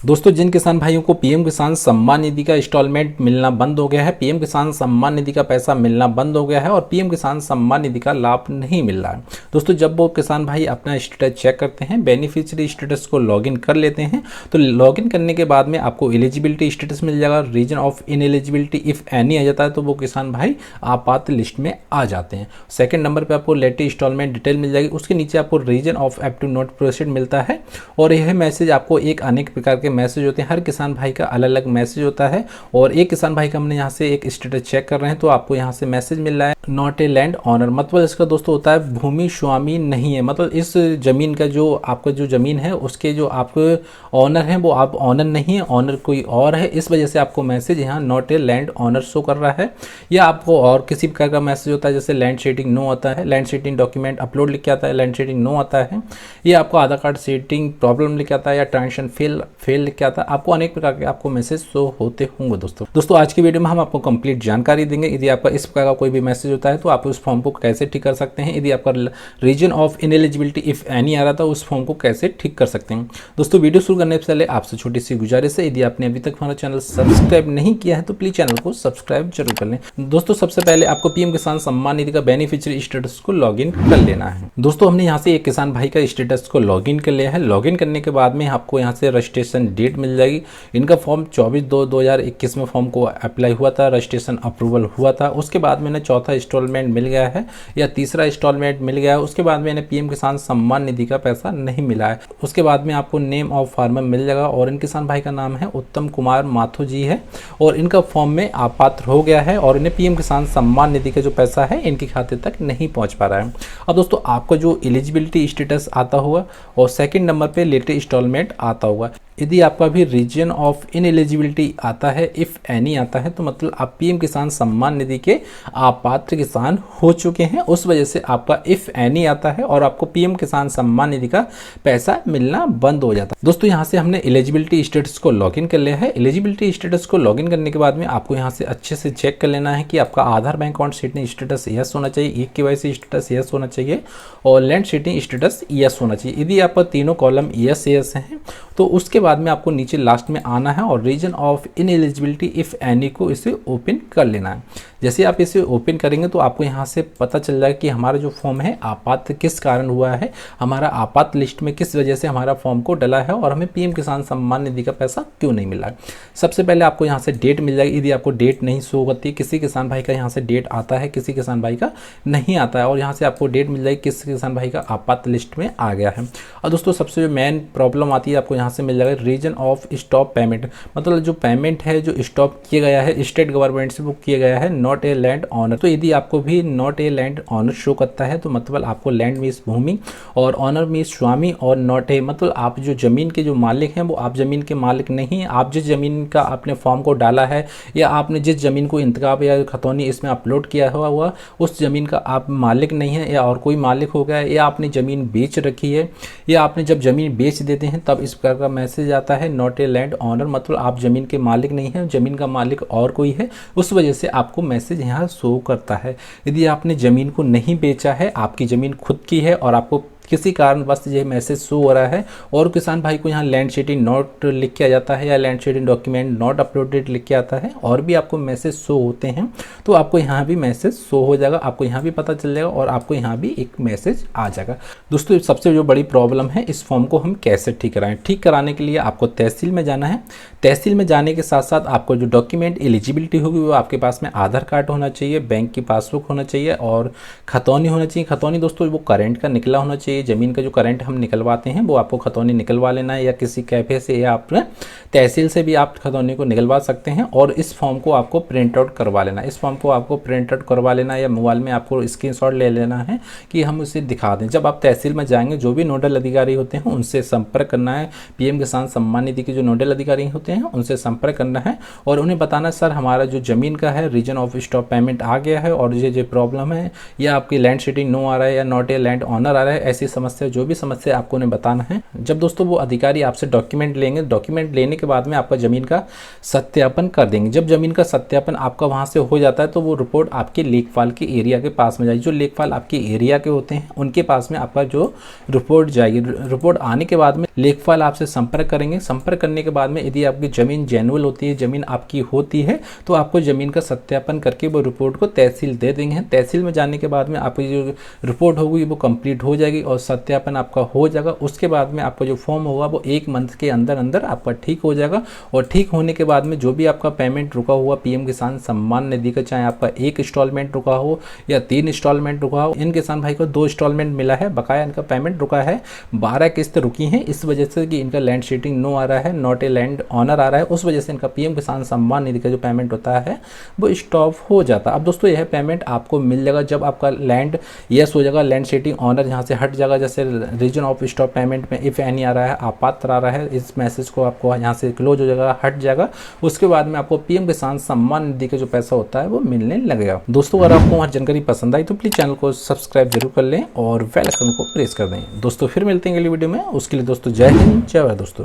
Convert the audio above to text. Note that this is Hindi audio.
दोस्तों, जिन किसान भाइयों को पीएम किसान सम्मान निधि का इंस्टॉलमेंट मिलना बंद हो गया है, पीएम किसान सम्मान निधि का पैसा मिलना बंद हो गया है और पीएम किसान सम्मान निधि का लाभ नहीं मिल रहा है। दोस्तों, जब वो किसान भाई अपना स्टेटस चेक करते हैं, बेनिफिशियरी स्टेटस को लॉगिन कर लेते हैं, तो लॉगिन करने के बाद में आपको एलिजिबिलिटी स्टेटस मिल जाएगा। रीजन ऑफ इनएलिजिबिलिटी इफ एनी आ जाता है तो वो किसान भाई आपात लिस्ट में आ जाते हैं। सेकंड नंबर पे आपको लेटेस्ट इंस्टॉलमेंट डिटेल मिल जाएगी। उसके नीचे आपको reason of app to not proceed मिलता है और यह मैसेज आपको एक अनेक प्रकार के मैसेज होते हैं। हर किसान भाई का अलग अलग मैसेज होता है और एक किसान भाई का हमने यहाँ से एक स्टेटस चेक कर रहे हैं तो आपको यहाँ से मैसेज मिल रहा है नॉट ए लैंड ऑनर। मतलब इसका दोस्तों होता है भूमि स्वामी नहीं है। मतलब इस जमीन का जो आपका जो जमीन है उसके जो आपके ऑनर हैं वो आप ऑनर नहीं है, ऑनर कोई और है। इस वजह से आपको मैसेज यहाँ not a land owner show कर रहा है। या आपको और किसी प्रकार का मैसेज होता है, जैसे लैंड शेडिंग नो आता है, लैंड शेडिंग डॉक्यूमेंट अपलोड लिख के आता है, लैंड शेडिंग नो आता है। ये आपको आधार कार्ड सेटिंग प्रॉब्लम लिख के आता है या ट्रांजेक्शन फेल लिख के आता है। आपको अनेक प्रकार के आपको मैसेज शो होते होंगे। दोस्तों आज की वीडियो में हम आपको कंप्लीट जानकारी देंगे। यदि आपका इस प्रकार का कोई भी मैसेज होता है तो आप उस फॉर्म को कैसे ठीक कर सकते हैं। यदि आपका रीजन ऑफ इनएलिजिबिलिटी इफ एनी आ रहा था उस फॉर्म को कैसे ठीक कर सकते हैं। दोस्तों, वीडियो शुरू करने से पहले आपसे छोटी सी गुजारिश है, यदि आपने अभी तक हमारा चैनल सब्सक्राइब नहीं किया है तो प्लीज चैनल को सब्सक्राइब जरूर कर लें। दोस्तों, सबसे पहले आपको पीएम किसान सम्मान निधि का बेनिफिशियरी स्टेटस को लॉगिन कर लेना है। दोस्तों, हमने यहाँ से एक किसान भाई का स्टेटस को लॉगिन कर लिया है। लॉगिन करने के बाद में आपको यहाँ से रजिस्ट्रेशन डेट मिल जाएगी। इनका फॉर्म 24/2/2021 में फॉर्म को अप्लाई हुआ था, रजिस्ट्रेशन अप्रूवल हुआ था। उसके बाद में चौथा इंस्टॉलमेंट मिल गया है या तीसरा इंस्टॉलमेंट मिल गया है। उसके बाद में पीएम किसान सम्मान निधि का पैसा नहीं मिला है। उसके बाद में आपको नेम ऑफ फार्मर मिल जाएगा और इन किसान भाई का नाम है उत्तम कुमार माथुर जी है और इनका फॉर्म में अपात्र हो गया है और इन्हें पीएम किसान सम्मान निधि का जो पैसा है इनके खाते तक नहीं पहुंच पा रहा है। अब दोस्तों, आपका जो एलिजिबिलिटी स्टेटस आता हुआ और सेकंड नंबर पे लेटेस्ट इंस्टॉलमेंट आता हुआ, यदि आपका भी रीजन ऑफ इनएलिजिबिलिटी आता है इफ एनी आता है तो मतलब आप पीएम किसान सम्मान निधि के अपात्र किसान हो चुके हैं। उस वजह से आपका इफ एनी आता है और आपको पीएम किसान सम्मान निधि का पैसा मिलना बंद हो जाता है। दोस्तों, यहाँ से हमने एलिजिबिलिटी स्टेटस को लॉगिन कर लिया है। एलिजिबिलिटी स्टेटस को लॉगिन करने के बाद में आपको यहाँ से अच्छे से चेक कर लेना है कि आपका Aadhaar bank account setting status yes होना चाहिए, ई केवाईसी स्टेटस यस होना चाहिए और लैंड सेटिंग स्टेटस यस होना चाहिए। यदि आपका तीनों कॉलम यस हैं तो उसके बाद में आपको नीचे लास्ट में आना है और रीजन ऑफ इनएलिजिबिलिटी इफ एनी को इसे ओपन कर लेना है। जैसे आप इसे ओपन करेंगे तो आपको यहाँ से पता चल जाएगा कि हमारा जो फॉर्म है आपात किस कारण हुआ है, हमारा आपात लिस्ट में किस वजह से हमारा फॉर्म को डला है और हमें पीएम किसान सम्मान निधि का पैसा क्यों नहीं मिला है। सबसे पहले आपको यहाँ से डेट मिल जाएगी। यदि आपको डेट नहीं शो होती, किसी किसान भाई का यहाँ से डेट आता है, किसी किसान भाई का नहीं आता है और यहाँ से आपको डेट मिल जाएगी किस किसान भाई का आपात लिस्ट में आ गया है। और दोस्तों, सबसे मेन प्रॉब्लम आती है, आपको यहाँ से मिल जाएगा रीजन ऑफ स्टॉप पेमेंट। मतलब जो पेमेंट है जो स्टॉप किया गया है स्टेट गवर्नमेंट से वो किया गया है नॉट ए लैंड ऑनर। तो यदि आपको भी not a land owner show करता है तो मतलब आपको लैंड मीन्स भूमि और ऑनर मीन्स स्वामी और नॉट ए मतलब आप जो जमीन के जो मालिक हैं वो आप जमीन के मालिक नहीं हैं। आप जिस जमीन का आपने फॉर्म को डाला है या आपने जिस जमीन को इंतखाब या खतौनी इसमें अपलोड किया हुआ उस जमीन का आप मालिक नहीं है या और कोई मालिक हो गया है या आपने जमीन बेच रखी है या आपने जब जमीन बेच देते हैं तब इस प्रकार का मैसेज आता है नॉट ए लैंड ऑनर। मतलब आप जमीन के मालिक नहीं है, जमीन का मालिक और कोई है, उस वजह से आपको मैसेज यहाँ शो करता है। यदि आपने जमीन को नहीं बेचा है, आपकी जमीन खुद की है और आपको किसी कारणवश ये मैसेज शो हो रहा है और किसान भाई को यहाँ लैंड शेडिंग नोट लिख के आ जाता है या land seeding document not uploaded लिख के आता है और भी आपको मैसेज शो होते हैं तो आपको यहाँ भी मैसेज शो हो जाएगा, आपको यहाँ भी पता चल जाएगा और आपको यहाँ भी एक मैसेज आ जाएगा। दोस्तों, सबसे जो बड़ी प्रॉब्लम है इस फॉर्म को हम कैसे ठीक कराएं। ठीक कराने के लिए आपको तहसील में जाना है। तहसील में जाने के साथ साथ आपको जो डॉक्यूमेंट एलिजिबिलिटी होगी वो आपके पास में आधार कार्ड होना चाहिए, बैंक की पासबुक होना चाहिए और खतौनी होना चाहिए। खतौनी दोस्तों वो करंट का निकला होना चाहिए। जमीन का जो करंट हम निकलवाते हैं वो आपको खतौनी निकलवा लेना है या किसी कैफे से या आप तहसील से भी आप खतौनी को निकलवा सकते हैं और इस फॉर्म को आपको प्रिंट आउट करवा लेना। इस फॉर्म को आपको प्रिंट आउट करवा लेना या मोबाइल में आपको स्क्रीनशॉट ले लेना है कि हम उसे दिखा दें। जब आप तहसील में जाएंगे जो भी नोडल अधिकारी होते हैं उनसे संपर्क करना है। पीएम किसान सम्मान निधि के जो नोडल अधिकारी होते हैं उनसे संपर्क करना है और उन्हें बताना सर हमारा जो जमीन का है रीजन ऑफ स्टॉप पेमेंट आ गया है और ये प्रॉब्लम है या आपकी लैंड शेडिंग नो आ रहा है या नॉट ए लैंड ऑनर आ रहा है, ऐसी कैसी समस्या, जो भी समस्या आपको उन्हें बताना है। जब दोस्तों वो अधिकारी आपसे डॉक्यूमेंट लेंगे, डॉक्यूमेंट लेने के बाद में आपका ज़मीन का सत्यापन कर देंगे। जब ज़मीन का सत्यापन आपका वहाँ से हो जाता है तो वो रिपोर्ट आपके लेखपाल के एरिया के पास में जाएगी। जो लेखपाल आपके एरिया के होते हैं उनके पास में आपका जो रिपोर्ट जाएगी। रिपोर्ट आने के बाद में लेखपाल आपसे संपर्क करेंगे। संपर्क करने के बाद में यदि आपकी ज़मीन जेन्युइन होती है, ज़मीन आपकी होती है, तो आपको ज़मीन का सत्यापन करके वो रिपोर्ट को तहसील दे देंगे। तहसील में जाने के बाद में आपकी जो रिपोर्ट होगी वो कंप्लीट हो जाएगी और सत्यापन आपका हो जाएगा। उसके बाद में आपका जो फॉर्म होगा वो 1 मंथ के अंदर अंदर आपका ठीक हो जाएगा। और ठीक होने के बाद में जो भी आपका पेमेंट रुका हुआ पीएम किसान सम्मान निधि का, चाहे आपका 1 इंस्टॉलमेंट रुका हो या 3 इंस्टॉलमेंट रुका हो, इन किसान भाई को 2 इंस्टॉलमेंट मिला है, बकाया इनका पेमेंट रुका है। 12 किस्त रुकी हैं इस वजह से कि इनका लैंड शीटिंग नो आ रहा है, नॉट ए लैंड ऑनर आ रहा है, उस वजह से इनका पीएम किसान सम्मान निधि का जो पेमेंट होता है वो स्टॉप हो जाता है। अब दोस्तों यह पेमेंट आपको मिल जाएगा जब आपका लैंड यस हो जाएगा, लैंड शीटिंग ऑनर यहाँ से हट जाएगा। जैसे रीजन ऑफ स्टॉप पेमेंट में इफ एनी आ रहा है, आपात आ रहा है, इस मैसेज को आपको यहाँ से क्लोज हो जाएगा, हट जाएगा। उसके बाद में आपको पीएम किसान सम्मान निधि का जो पैसा होता है वो मिलने लगेगा। दोस्तों अगर आपको हमारी जानकारी पसंद आई तो प्लीज चैनल को सब्सक्राइब जरूर कर लें और बेल आइकन को प्रेस कर दें। दोस्तों फिर मिलते हैं अगली वीडियो में, उसके लिए दोस्तों जय हिंद, जय भारत दोस्तों।